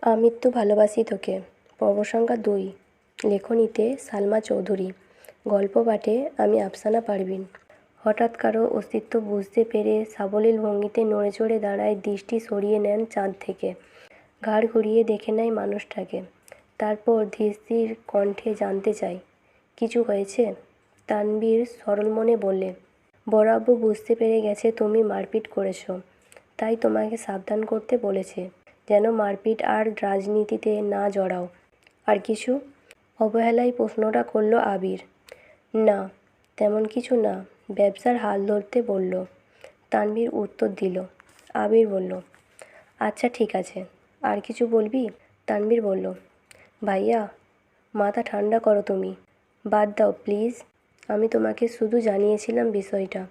আমৃত্যু ভালোবাসি তোকে। পর্ব সংখ্যা 2। লেখনীতে সালমা চৌধুরী। গল্প পাঠে আমি আফসানা পারভিন। হঠাৎ কারো অস্তিত্ব বুঝতে পেরে সাবলীল ভঙ্গিতে নড়ে চড়ে দাঁড়ায়, দৃষ্টি সরিয়ে নেন চাঁদ থেকে। ঘাড় ঘুরিয়ে দেখে নেয় মানুষটাকে। তারপর ধীর কণ্ঠে জানতে চায়, কিছু হয়েছে? তানবীর সরল মনে বললে, বড় আব্বু বুঝতে পেরে গেছে তুমি মারপিট করেছ, তাই তোমাকে সাবধান করতে বলেছে, যেন মারপিট আর রাজনীতিতে না জড়াও। আর কিছু? অবহেলায় প্রশ্নটা করল আবির। না, তেমন কিছু না, ব্যবসার হাল ধরতে বলল। তানভীর উত্তর দিল। আবির বলল, আচ্ছা ঠিক আছে, আর কিছু বলবি? তানভীর বলল, ভাইয়া মাথা ঠান্ডা করো তুমি, বাদ দাও প্লিজ। আমি তোমাকে শুধু জানিয়েছিলাম বিষয়টা।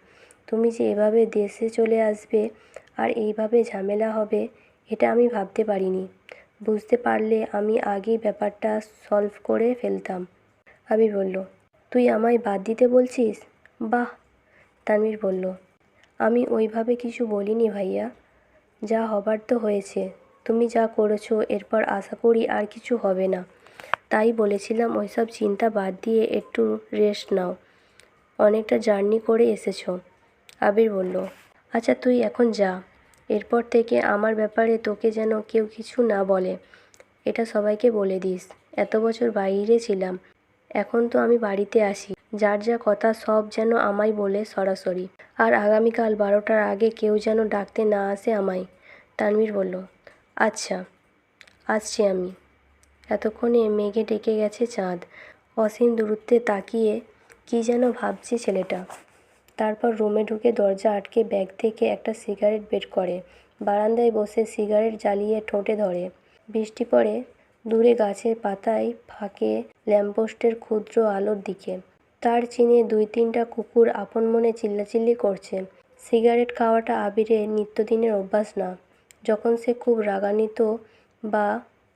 তুমি যে এভাবে দেশে চলে আসবে আর এইভাবে ঝামেলা হবে, এটা আমি ভাবতে পারিনি। বুঝতে পারলে আমি আগেই ব্যাপারটা সলভ করে ফেলতাম। আবির বলল, তুই আমায় বাদ দিতে বলছিস? বাহ। তানভীর বলল, আমি ওইভাবে কিছু বলিনি ভাইয়া, যা হবার তো হয়েছে। তুমি যা করেছো এরপর আশা করি আর কিছু হবে না, তাই বলেছিলাম ওইসব চিন্তা বাদ দিয়ে একটু রেস্ট নাও। অনেকটা জার্নি করে এসেছো। আবির বলল, আচ্ছা তুই এখন যা। এরপর থেকে আমার ব্যাপারে তোকে যেন কেউ কিছু না বলে, এটা সবাইকে বলে দিস। এত বছর বাইরে ছিলাম, এখন তো আমি বাড়িতে আসি, যার যা কথা সব যেন আমায় বলে সরাসরি। আর আগামীকাল 12টার আগে কেউ যেন ডাকতে না আসে আমায়। তানভীর বলল, আচ্ছা, আসছি আমি। এতক্ষণে মেঘে ডেকে গেছে চাঁদ। অসীম দূরত্বে তাকিয়ে কী যেন ভাবছে ছেলেটা। তারপর রুমে ঢুকে দরজা আটকে ব্যাগ থেকে একটা সিগারেট বের করে বারান্দায় বসে সিগারেট জ্বালিয়ে ঠোঁটে ধরে। বৃষ্টি পড়ে দূরে গাছের পাতায় ফাঁকে ল্যাম্পপোস্টের ক্ষুদ্র আলোর দিকে। তার চিনে 2-3টা কুকুর আপন মনে চিল্লাচিল্লি করছে। সিগারেট খাওয়াটা আবিরের নিত্যদিনের অভ্যাস না। যখন সে খুব রাগান্বিত বা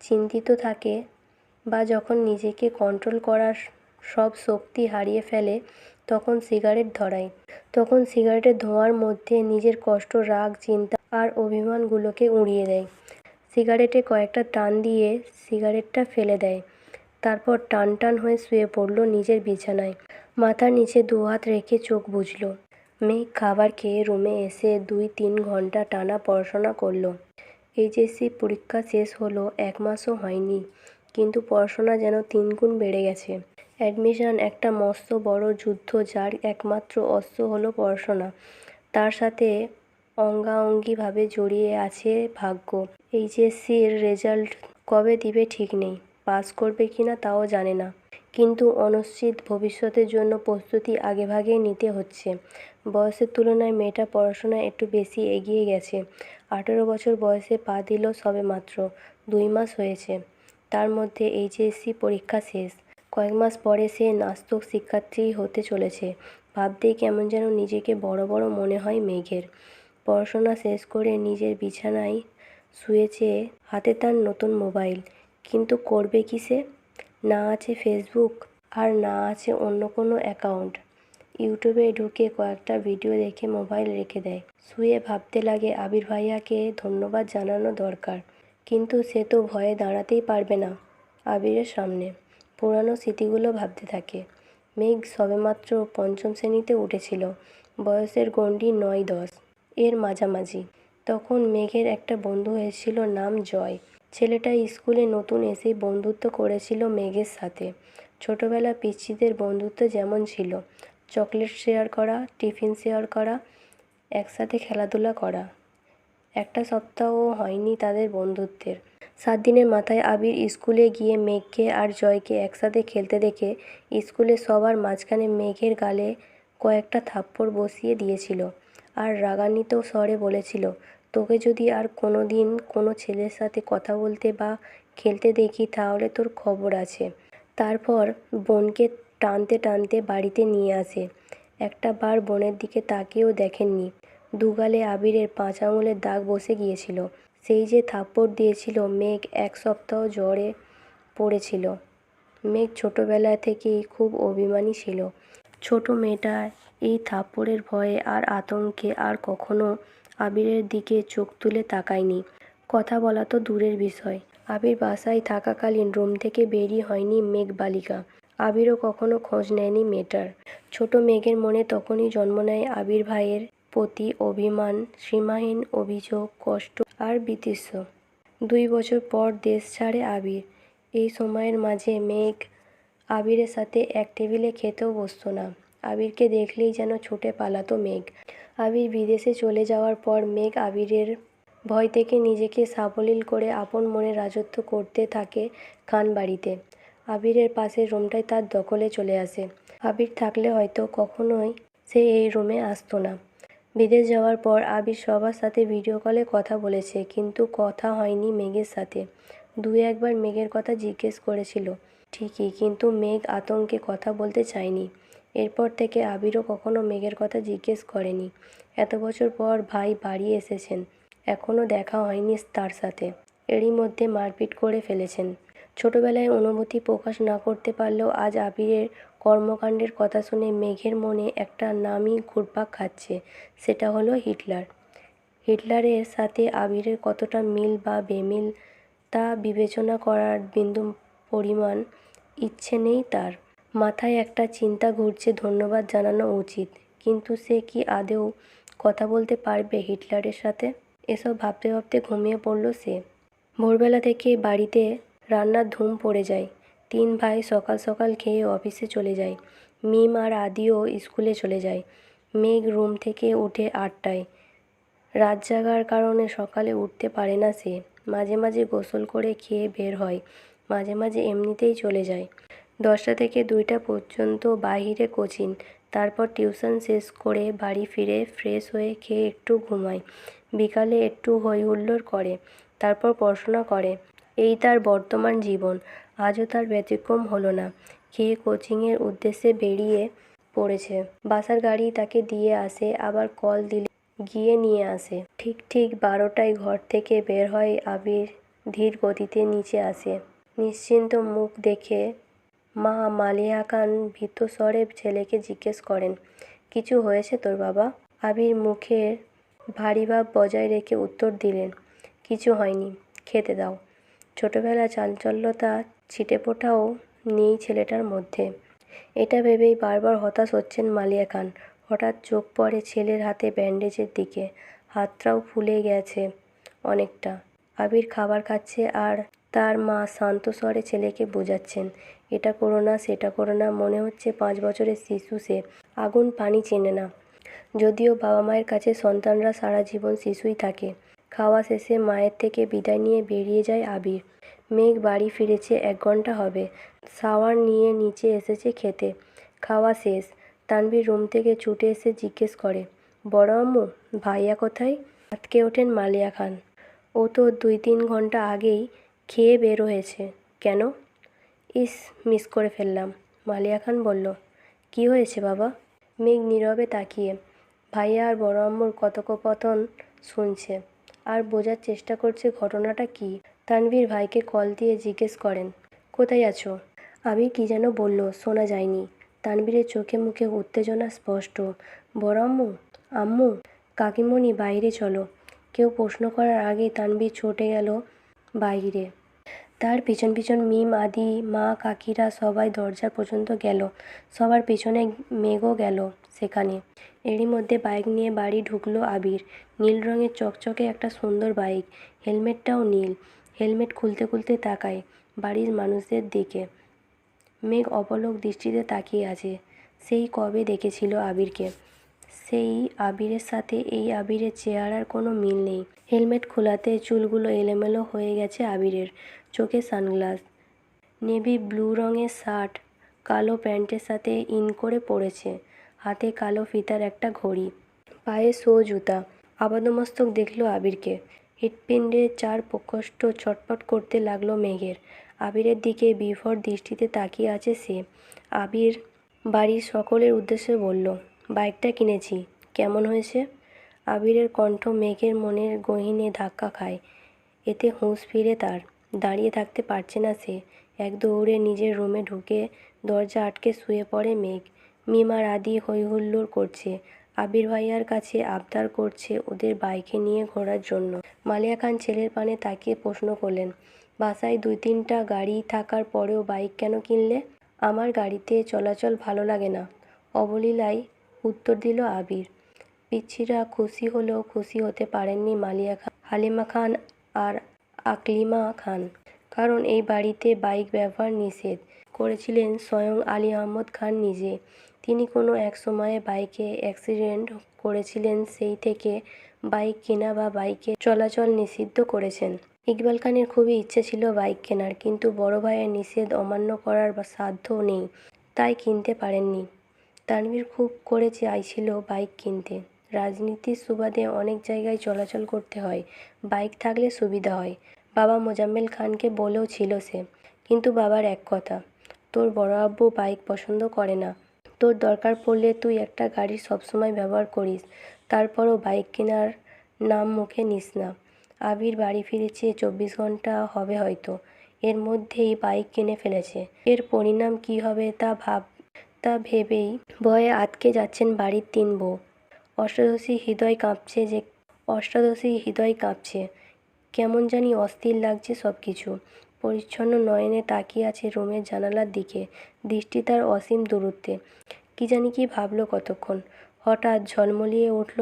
চিন্তিত থাকে, বা যখন নিজেকে কন্ট্রোল করার সব শক্তি হারিয়ে ফেলে, তখন সিগারেট ধরায়। তখন সিগারেটের ধোঁয়ার মধ্যে নিজের কষ্ট, রাগ, চিন্তা আর অভিমানগুলোকে উড়িয়ে দেয়। সিগারেটে কয়েকটা টান দিয়ে সিগারেটটা ফেলে দেয়। তারপর টান হয়ে শুয়ে পড়ল নিজের বিছানায়। মাথার নিচে 2 হাত রেখে চোখ বুজল। মেঘ খাবার খেয়ে রুমে এসে 2-3 ঘন্টা টানা পড়াশোনা করল। এইচএসসি পরীক্ষা শেষ হলো 1 মাসও হয়নি, কিন্তু পড়াশোনা যেন 3 গুণ বেড়ে গেছে। অ্যাডমিশন একটা মস্ত বড় যুদ্ধ, যার একমাত্র অস্ত্র হলো পড়াশোনা। তার সাথে অঙ্গাঅঙ্গিভাবে জড়িয়ে আছে ভাগ্য। এইচএসসির রেজাল্ট কবে দিবে ঠিক নেই, পাস করবে কিনা তাও জানে না, কিন্তু অনিশ্চিত ভবিষ্যতের জন্য প্রস্তুতি আগেভাগেই নিতে হচ্ছে। বয়সের তুলনায় মেয়েটা পড়াশোনায় একটু বেশি এগিয়ে গেছে। 18 বছর বয়সে পা দিল সবেমাত্র, 2 মাস হয়েছে। তার মধ্যে এইচএসসি পরীক্ষা শেষ। কয়েক মাস পরে সে স্নাতক শিক্ষার্থী হতে চলেছে। ভাবতেই কেমন যেন নিজেকে বড় বড় মনে হয় মেঘের। পড়াশোনা শেষ করে নিজের বিছানায় শুয়েছে, হাতে তার নতুন মোবাইল। কিন্তু করবে কী সে? না আছে ফেসবুক, আর না আছে অন্য কোনো অ্যাকাউন্ট। ইউটিউবে ঢুকে কয়েকটা ভিডিও দেখে মোবাইল রেখে দেয়। শুয়ে ভাবতে লাগে আবির ভাইয়াকে ধন্যবাদ জানানো দরকার, কিন্তু সে তো ভয়ে দাঁড়াতেই পারবে না আবিরের সামনে। পুরানো স্মৃতিগুলো ভাবতে থাকে। মেঘ সবেমাত্র 5ম শ্রেণীতে উঠেছিল। বয়সের গণ্ডি 9-10 এর মাঝামাঝি। তখন মেঘের একটা বন্ধু হয়েছিল, নাম জয়। ছেলেটা স্কুলে নতুন এসেই বন্ধুত্ব করেছিল মেঘের সাথে। ছোটবেলা পিচ্চিদের বন্ধুত্ব যেমন ছিল, চকলেট শেয়ার করা, টিফিন শেয়ার করা, একসাথে খেলাধুলা করা। একটা সপ্তাহও হয়নি তাদের বন্ধুত্বের। 7 দিনের মাথায় আবির স্কুলে গিয়ে মেঘকে আর জয়কে একসাথে খেলতে দেখে স্কুলে সবার মাঝখানে মেঘের গালে কয়েকটা থাপ্পড় বসিয়ে দিয়েছিল, আর রাগান্বিত স্বরে বলেছিল, তোকে যদি আর কোনো দিন কোনো ছেলের সাথে কথা বলতে বা খেলতে দেখি তাহলে তোর খবর আছে। তারপর বোনকে টানতে টানতে বাড়িতে নিয়ে আসে। একটা বার বোনের দিকে তাকিয়েও দেখেননি। দুগালে আবিরের 5 আঙুলের দাগ বসে গিয়েছিল। সেই যে থাপ্পড় দিয়েছিল মেঘ, 1 সপ্তাহ জ্বরে পড়েছিল। মেঘ ছোটবেলা থেকেই খুব অভিমানী ছিল। ছোট মেয়েটা এই থাপ্পড়ের ভয়ে আর আতঙ্কে আর কখনো আবিরের দিকে চোখ তুলে তাকায়নি। কথা বলা তো দূরের বিষয়, আবির বাসায় থাকাকালীন রুম থেকে বেরিয়ে হয়নি মেঘ বালিকা। আবিরও কখনো খোঁজ নেয়নি মেয়েটার। ছোট মেঘের মনে তখনই জন্ম নেয় আবির ভাইয়ের প্রতি অভিমান, সীমাহীন অভিযোগ, কষ্ট আর বিতৃষ্ণ। 2 বছর পর দেশ ছাড়ে আবির। এই সময়ের মাঝে মেঘ আবিরের সাথে এক টেবিলে খেতেও বসতো না। আবিরকে দেখলেই যেন ছুটে পালাতো মেঘ। আবির বিদেশে চলে যাওয়ার পর মেঘ আবিরের ভয় থেকে নিজেকে সাবলীল করে আপন মনে রাজত্ব করতে থাকে খানবাড়িতে। আবিরের পাশের রুমটাই তার দখলে চলে আসে। আবির থাকলে হয়তো কখনোই সে এই রুমে আসতো না। বিদেশ যাওয়ার পর আবির সবার সাথে ভিডিও কলে কথা বলেছে, কিন্তু কথা হয়নি মেঘের সাথে। 2-1 বার মেঘের কথা জিজ্ঞেস করেছিল ঠিকই, কিন্তু মেঘ আতঙ্কে কথা বলতে চায়নি। এরপর থেকে আবিরও কখনো মেঘের কথা জিজ্ঞেস করেনি। এত বছর পর ভাই বাড়ি এসেছেন, এখনও দেখা হয়নি তার সাথে। এরই মধ্যে মারপিট করে ফেলেছেন। ছোটবেলায় অনুভূতি প্রকাশ না করতে পারলেও আজ আবিরের কর্মকাণ্ডের কথা শুনে মেঘের মনে একটা নামই ঘুরপাক খাচ্ছে, সেটা হলো হিটলার। হিটলারের সাথে আবিরের কতটা মিল বা বেমিল তা বিবেচনা করার বিন্দু পরিমাণ ইচ্ছে নেই তার। মাথায় একটা চিন্তা ঘুরছে, ধন্যবাদ জানানো উচিত, কিন্তু সে কি আদৌ কথা বলতে পারবে হিটলারের সাথে? এসব ভাবতে ভাবতে ঘুমিয়ে পড়ল সে। ভোরবেলা থেকে বাড়িতে রান্নার ধুম পড়ে যায়। 3 ভাই সকাল সকাল খেয়ে অফিসে চলে যায়। মিম আর আদিও স্কুলে চলে যায়। মেঘ রুম থেকে উঠে 8টায়। রাত জাগার কারণে সকালে উঠতে পারে না সে। মাঝে মাঝে গোসল করে খেয়ে বের হয়, মাঝে মাঝে এমনিতেই চলে যায়। 10টা থেকে 2টা পর্যন্ত বাইরে কোচিং, তারপর টিউশন শেষ করে বাড়ি ফিরে ফ্রেশ হয়ে খেয়ে একটু ঘুমায়। বিকালে একটু হই হুল্লোড় করে, তারপর পড়াশোনা করে। এই তার বর্তমান জীবন। আজও তার ব্যতিক্রম হলো না। খেয়ে কোচিংয়ের উদ্দেশ্যে বেরিয়ে পড়েছে। বাসার গাড়ি তাকে দিয়ে আসে, আবার কল দিলে গিয়ে নিয়ে আসে। ঠিক 12টায় ঘর থেকে বের হয় আবির। ধীর গতিতে নিচে আসে। নিশ্চিন্ত মুখ দেখে মা মালিয়া খান ভীত স্বরে ছেলেকে জিজ্ঞেস করেন, কিছু হয়েছে তোর বাবা? আবির মুখের ভারী ভাব বজায় রেখে উত্তর দিলেন, কিছু হয়নি, খেতে দাও। ছোটবেলা চাঞ্চল্যতা ছিটেফোঁটাও নেই ছেলেটার মধ্যে। এটা ভেবেই বারবার হতাশ হচ্ছেন মালিয়া খান। হঠাৎ চোখ পড়ে ছেলের হাতে ব্যান্ডেজের দিকে। হাতটাও ফুলে গেছে অনেকটা। আবির খাবার খাচ্ছে আর তার মা শান্ত স্বরে ছেলেকে বোঝাচ্ছেন, এটা করো না, সেটা করো না। মনে হচ্ছে 5 বছরের শিশু সে, আগুন পানি চেনে না। যদিও বাবা মায়ের কাছে সন্তানরা সারা জীবন শিশুই থাকে। খাওয়া শেষে মায়ের থেকে বিদায় নিয়ে বেরিয়ে যায় আবির। মেঘ বাড়ি ফিরেছে 1 ঘন্টা হবে। শাওয়ার নিয়ে নিচে এসেছে খেতে। খাওয়া শেষ। তানভীর রুম থেকে ছুটে এসে জিজ্ঞেস করে, বড় আম্মু, ভাইয়া কোথায়? আঁতকে ওঠেন মালিয়া খান। ও তো 2-3 ঘন্টা আগেই খেয়ে বের হয়েছে। কেন? ইস, মিস করে ফেললাম। মালিয়া খান বলল, কি হয়েছে বাবা? মেঘ নীরবে তাকিয়ে ভাইয়া আর বড় আম্মুর কথোপকথন শুনছে আর বোঝার চেষ্টা করছে ঘটনাটা কী। তানভীর ভাইকে কল দিয়ে জিজ্ঞেস করেন, কোথায় আছো? আবির কী যেন বলল, শোনা যায়নি। তানভীরের চোখে মুখে উত্তেজনা স্পষ্ট। বড় আম্মু, আম্মু, কাকিমণি বাইরে চলো। কেউ প্রশ্ন করার আগেই তানভীর ছুটে গেল বাইরে। তার পিছন পিছন মিম, আদি, মা, কাকিরা সবাই দরজা পর্যন্ত গেল। সবার পিছনে মেঘও গেল সেখানে। এরই মধ্যে বাইক নিয়ে বাড়ি ঢুকলো আবির। নীল রঙের চকচকে একটা সুন্দর বাইক, হেলমেটটাও নীল। হেলমেট খুলতে খুলতে তাকায় বাড়ির মানুষদের দিকে। মেঘ অপলক দৃষ্টিতে তাকিয়ে আছে। সেই কবে দেখেছিল আবিরকে। সেই আবিরের সাথে এই আবিরের চেহারার কোনো মিল নেই। হেলমেট খোলাতে চুলগুলো এলোমেলো হয়ে গেছে আবিরের। চোখে সানগ্লাস, নেভি ব্লু রঙের শার্ট, কালো প্যান্টের সাথে ইন করে পরেছে। হাতে কালো ফিতার একটা ঘড়ি, পায়ে শো জুতা। আপাদমস্তক দেখল আবিরকে। হৃৎপিণ্ডের 4 প্রকোষ্ঠ ছটফট করতে লাগলো মেঘের। আবিরের দিকে বিভোর দৃষ্টিতে তাকিয়ে আছে সে। আবির বাড়ির সকলের উদ্দেশ্যে বলল, বাইকটা কিনেছি, কেমন হয়েছে? আবিরের কণ্ঠ মেঘের মনের গহীনে ধাক্কা খায়। এতে হুঁশ ফিরে তার। দাঁড়িয়ে থাকতে পারছে না সে। এক দৌড়ে নিজের রুমে ঢুকে দরজা আটকে শুয়ে পড়ে মেঘ। মিম আর আদি হই হুল্লোড় করছে। আবির ভাইয়ার কাছে আবদার করছে ওদের বাইকে নিয়ে ঘোরার জন্য। মালিয়া খান ছেলের পানে তাকিয়ে প্রশ্ন করলেন, বাসায় 2-3টা গাড়ি থাকার পরেও বাইক কেন কিনলে? আমার গাড়িতে চলাচল ভালো লাগে না, অবলীলায় উত্তর দিল আবির। পিচ্ছিরা খুশি হলেও খুশি হতে পারেননি মালিয়া খান, হালিমা খান আর আকলিমা খান, কারণ এই বাড়িতে বাইক ব্যবহার নিষেধ করেছিলেন স্বয়ং আলী আহমদ খান নিজে। তিনি কোনো এক সময়ে বাইকে অ্যাক্সিডেন্ট করেছিলেন, সেই থেকে বাইক কেনা বা বাইকে চলাচল নিষিদ্ধ করেছেন। ইকবাল খানের খুবই ইচ্ছে ছিল বাইক কেনার, কিন্তু বড় ভাইয়ের নিষেধ অমান্য করার সাধ্য নেই, তাই কিনতে পারেননি। তানভীর খুব করে চাইছিল বাইক কিনতে। রাজনীতির সুবাদে অনেক জায়গায় চলাচল করতে হয়, বাইক থাকলে সুবিধা হয়। বাবা মোজাম্মেল খানকে বলেও ছিল সে, কিন্তু বাবার এক কথা, তোর বড় আব্বু বাইক পছন্দ করে না, তোর দরকার পড়লে তুই একটা গাড়ি সবসময় ব্যবহার করিস, তারপরও বাইক কেনার নাম মুখে নিস না। আবির বাড়ি ফিরেছে 24 ঘন্টা হবে হয়তো, এর মধ্যেই বাইক কিনে ফেলেছে। এর পরিণাম কী হবে তা ভেবেই ভয়ে আটকে যাচ্ছেন বাড়ির 3 বউ। অষ্টাদশী হৃদয় কাঁপছে, কেমন জানি অস্থির লাগছে সব কিছু। পরিচ্ছন্ন নয়নে তাকিয়ে আছে রুমের জানালার দিকে, দৃষ্টি তার অসীম দূরত্বে। কি জানি কি ভাবল কতক্ষণ। হঠাৎ ঝলমলিয়ে উঠল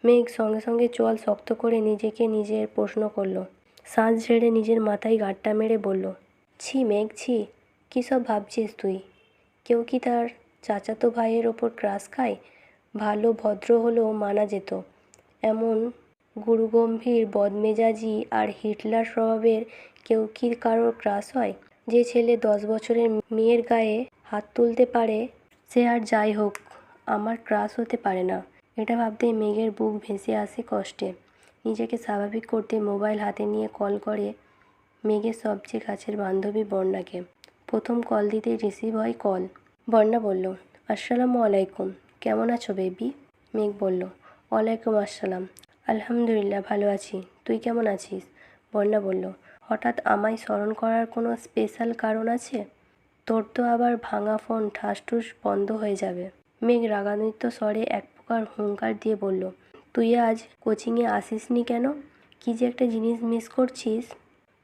মেঘ, সঙ্গে সঙ্গে চোয়াল শক্ত করে নিজেকে নিজের প্রশ্ন করল। শ্বাস ঝেড়ে নিজের মাথায় গাঁটটা মেরে বলল, ছি মেঘ ছি, কী সব ভাবছিস তুই? কেউ কি তার চাচাতো ভাইয়ের ওপর ক্রাশ খায়? ভালো ভদ্র হলেও মানা যেত, এমন গুরুগম্ভীর বদমেজাজি আর হিটলার স্বভাবের কেউ কি কারোর ক্রাশ হয়? যে ছেলে 10 বছরের মেয়ের গায়ে হাত তুলতে পারে, সে আর যাই হোক আমার ক্রাশ হতে পারে না। এটা ভাবতেই মেঘের বুক ভেসে আসে কষ্টে। নিজেকে স্বাভাবিক করতে মোবাইল হাতে নিয়ে কল করে মেঘের সবচেয়ে কাছের বান্ধবী বর্ণাকে। প্রথম কল দিতেই রিসিভ হয় কল। বর্ণা বলল, আসসালামু আলাইকুম, কেমন আছো বেবি? মেঘ বলল, ওয়ালাইকুম আসসালাম, আলহামদুলিল্লাহ ভালো আছি, তুই কেমন আছিস? বর্ণা বলল, হঠাৎ আমায় স্মরণ করার কোনো স্পেশাল কারণ আছে? তোর তো আবার ভাঙা ফোন ঠাসঠুস বন্ধ হয়ে যাবে। মেঘ রাগান্বিত স্বরে এক প্রকার হুঙ্কার দিয়ে বলল, তুই আজ কোচিংয়ে আসিসনি কেন? কি যে একটা জিনিস মিস করছিস।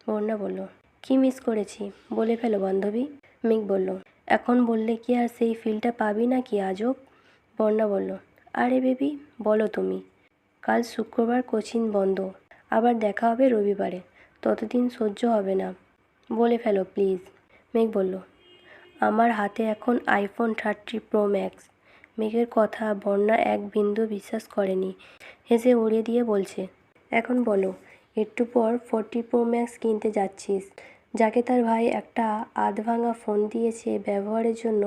বর্ণা বলল, কি মিস করেছি বলে ফেলো বান্ধবী। মেঘ বলল, এখন বললে কি আর সেই ফিলটা পাবি না কি আজব? বর্ণা বলল, আরে বেবি বলো তুমি। কাল শুক্রবার কোচিং বন্ধ, আবার দেখা হবে রবিবারে, ততদিন সহ্য হবে না, বলে ফেলো প্লিজ। মেঘ বলল, আমার হাতে এখন আইফোন 30 প্রো ম্যাক্স। মেঘের কথা বর্ণা এক বিন্দু বিশ্বাস করেনি, হেসে উড়িয়ে দিয়ে বলছে, এখন বলো, একটু পর 40 প্রো ম্যাক্স কিনতে যাচ্ছিস, যাকে তার ভাই একটা আধভাঙা ফোন দিয়েছে ব্যবহারের জন্য,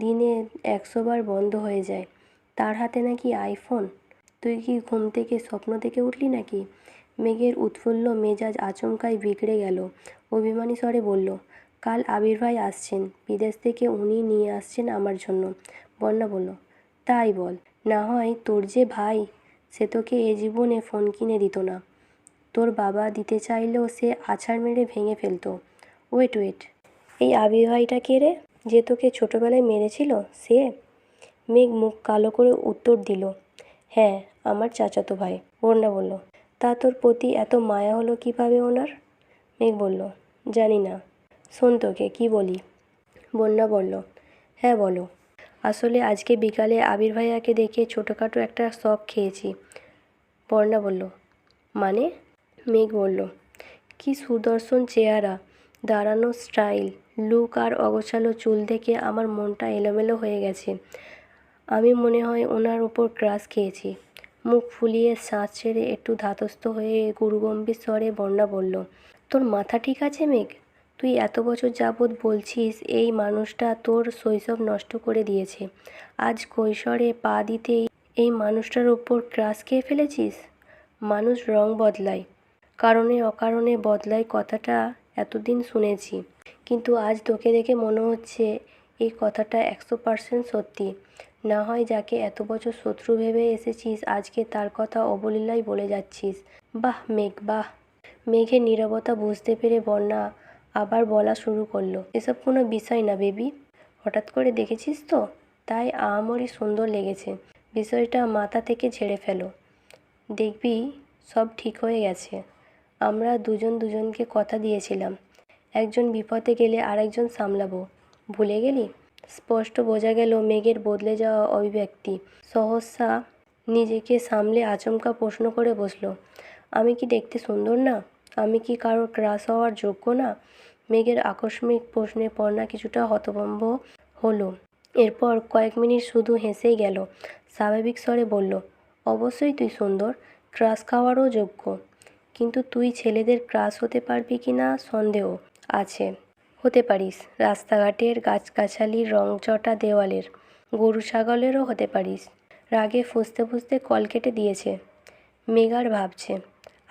দিনে 100 বার বন্ধ হয়ে যায়, তার হাতে নাকি আইফোন। তুই কি ঘুম থেকে স্বপ্ন দেখে উঠলি নাকি? মেঘের উৎফুল্ল মেজাজ আচমকাই বিগড়ে গেল। অভিমানী স্বরে বলল, কাল আবির ভাই আসছেন বিদেশ থেকে, উনি নিয়ে আসছেন আমার জন্য। বর্ণা বলল, তাই বল, না হয় তোর যে ভাই, সে তোকে এ জীবনে ফোন কিনে দিত না। তোর বাবা দিতে চাইলেও সে আছাড় মেরে ভেঙে ফেলতো। ওয়েট, এই আবির ভাইটা কে রে, যে তোকে ছোটবেলায় মেরেছিল সে? মেঘ মুখ কালো করে উত্তর দিল, হ্যাঁ আমার চাচাতো ভাই। বর্ণা বলল, তা তোর প্রতি এত মায়া হলো কিভাবে ওনার? মেঘ বলল, জানি না, শোন তোকে কি বলি। বন্যা বলল, হ্যাঁ বলো। আসলে আজকে বিকালে আবির ভাইয়াকে দেখে ছোটোখাটো একটা শক খেয়েছি। বর্ণা বলল, মানে? মেঘ বলল, কি সুদর্শন চেহারা, দাঁড়ানো স্টাইল, লুক আর অগোছালো চুল দেখে আমার মনটা এলোমেলো হয়ে গেছে। আমি মনে হয় ওনার ওপর ক্রাশ খেয়েছি। মুখ ফুলিয়ে শ্বাস ছেড়ে একটু ধাতস্থ হয়ে গুরুগম্ভীর স্বরে বর্ণা বলল, তোর মাথা ঠিক আছে মেঘ? তুই এত বছর যাবৎ বলছিস এই মানুষটা তোর শৈশব নষ্ট করে দিয়েছে, আজ কৈশোরে পা দিতেই এই মানুষটার ওপর ক্রাশ খেয়ে ফেলেছিস? মানুষ রং বদলায়, কারণে অকারণে বদলায়, কথাটা এতদিন শুনেছি, কিন্তু আজ তোকে দেখে মনে হচ্ছে এই কথাটা 100% সত্যি। না হয় যাকে এত বছর শত্রু ভেবে এসেছিস, আজকে তার কথা অবলীলায় বলে যাচ্ছিস। বাহ মেঘ বাহ। মেঘের নীরবতা বুঝতে পেরে বর্ণা আবার বলা শুরু করলো, এসব কোনো বিষয় না বেবি, হঠাৎ করে দেখেছিস তো, তাই আহামরি সুন্দর লেগেছে। বিষয়টা মাথা থেকে ঝেড়ে ফেলো, দেখবি সব ঠিক হয়ে গেছে। আমরা দুজন দুজনকে কথা দিয়েছিলাম, একজন বিপদে গেলে আরেকজন সামলাবো, ভুলে গেলি? স্পষ্ট বোঝা গেল মেঘের বদলে যাওয়া অভিব্যক্তি। সহসা নিজেকে সামলে আচমকা প্রশ্ন করে বসলো, আমি কি দেখতে সুন্দর না? আমি কি কারোর ক্রাশ হওয়ার যোগ্য না? মেঘের আকস্মিক প্রশ্নে পর্ণা কিছুটা হতভম্ব হলো। এরপর কয়েক মিনিট শুধু হেসেই গেল। স্বাভাবিক স্বরে বলল, অবশ্যই তুই সুন্দর, ক্রাশ খাওয়ারও যোগ্য। কিন্তু তুই ছেলেদের ক্রাশ হতে পারবি কি না সন্দেহ আছে। হতে পারিস রাস্তাঘাটের, গাছগাছালির, রংচটা দেওয়ালের, গরু ছাগলেরও হতে পারিস। রাগে ফুঁসতে ফুঁসতে কল কেটে দিয়েছে। মেঘ আর ভাবছে।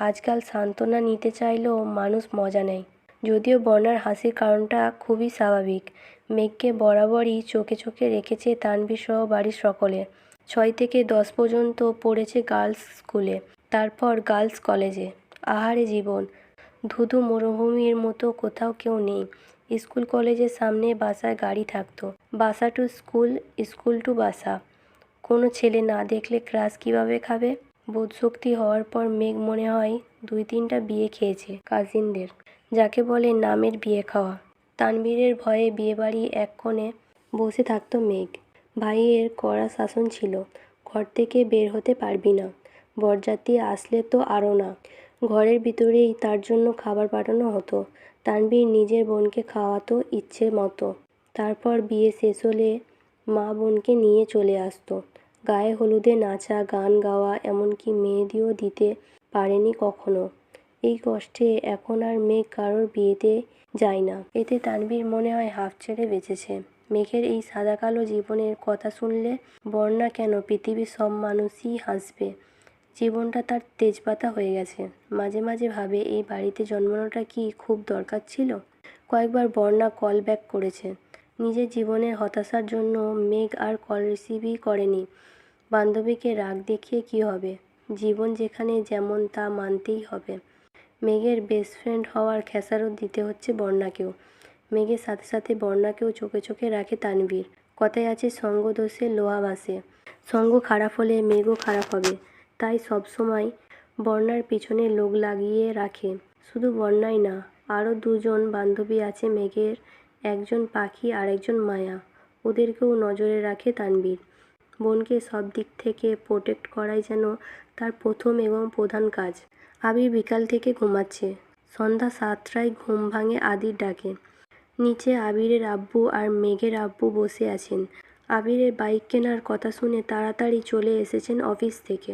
আজকাল সান্ত্বনা নিতে চাইলেও মানুষ মজা নেয়। যদিও বর্ণার হাসির কারণটা খুবই স্বাভাবিক। মেঘকে বরাবরই চোখে চোখে রেখেছে তানভীর সহ বাড়ির সকলে। 6 থেকে 10 পর্যন্ত পড়েছে গার্লস স্কুলে, তারপর গার্লস কলেজে। আহারে জীবন! ধুধু মরুভূমির মতো কোথাও কেউ নেই। স্কুল কলেজের সামনে বাসায় গাড়ি থাকতো, বাসা টু স্কুল, স্কুল টু বাসা। কোনো ছেলে না দেখলে ক্রাশ কীভাবে খাবে? বোধশক্তি হওয়ার পর মেঘ মনে হয় 2-3টা বিয়ে খেয়েছে কাজিনদের, যাকে বলে নামের বিয়ে খাওয়া। তানভীরের ভয়ে বিয়েবাড়ি এক কোণে বসে থাকতো মেঘ। ভাইয়ের কড়া শাসন ছিল, ঘর থেকে বের হতে পারবি না, বরযাত্রী আসলে তো আরও না। ঘরের ভিতরেই তার জন্য খাবার পাঠানো হতো। তানভীর নিজের বোনকে খাওয়াতো ইচ্ছে মতো। তারপর বিয়ে শেষ হলে মা বোনকে নিয়ে চলে আসতো। গায়ে হলুদে নাচা, গান গাওয়া, এমনকি মেহেদিও দিতে পারেনি কখনো। এই কষ্টে এখন আর মেঘ কারোর বিয়েতে যায় না। এতে তানভীর মনে হয় হাঁফ ছেড়ে বেঁচেছে। মেঘের এই সাদা কালো জীবনের কথা শুনলে বর্ণা কেন, পৃথিবীর সব মানুষই হাসবে। জীবনটা তার তেজপাতা হয়ে গেছে। মাঝে মাঝে ভাবে এই বাড়িতে জন্মানোটা কি খুব দরকার ছিল? কয়েকবার বর্ণা কল ব্যাক করেছে। নিজের জীবনের হতাশার জন্য মেঘ আর কল রিসিভই করেনি। বান্ধবীকে রাগ দেখিয়ে কী হবে? জীবন যেখানে যেমন তা মানতেই হবে। মেঘের বেস্ট ফ্রেন্ড হওয়ার খেসারত দিতে হচ্ছে বর্ণাকেও। মেঘের সাথে সাথে বর্ণাকেও চোখে চোখে রাখে তানভীর। কথায় আছে, সঙ্গ দোষে লোহা ভাসে। সঙ্গ খারাপ হলে মেঘও খারাপ হবে। তাই সবসময় বর্ণার পিছনে লোক লাগিয়ে রাখে। শুধু বর্ণাই না, আরও 2জন বান্ধবী আছে মেঘের, একজন পাখি আর একজন মায়া। ওদেরকেও নজরে রাখে তানভীর। বোনকে সব দিক থেকে প্রোটেক্ট করাই যেন তার প্রথম এবং প্রধান কাজ। আবির বিকাল থেকে ঘুমাচ্ছে। সন্ধ্যা 7টায় ঘুম ভাঙে আদির ডাকে। নিচে আবিরের আব্বু আর মেঘের আব্বু বসে আছেন। আবিরের বাইক কেনার কথা শুনে তাড়াতাড়ি চলে এসেছেন অফিস থেকে।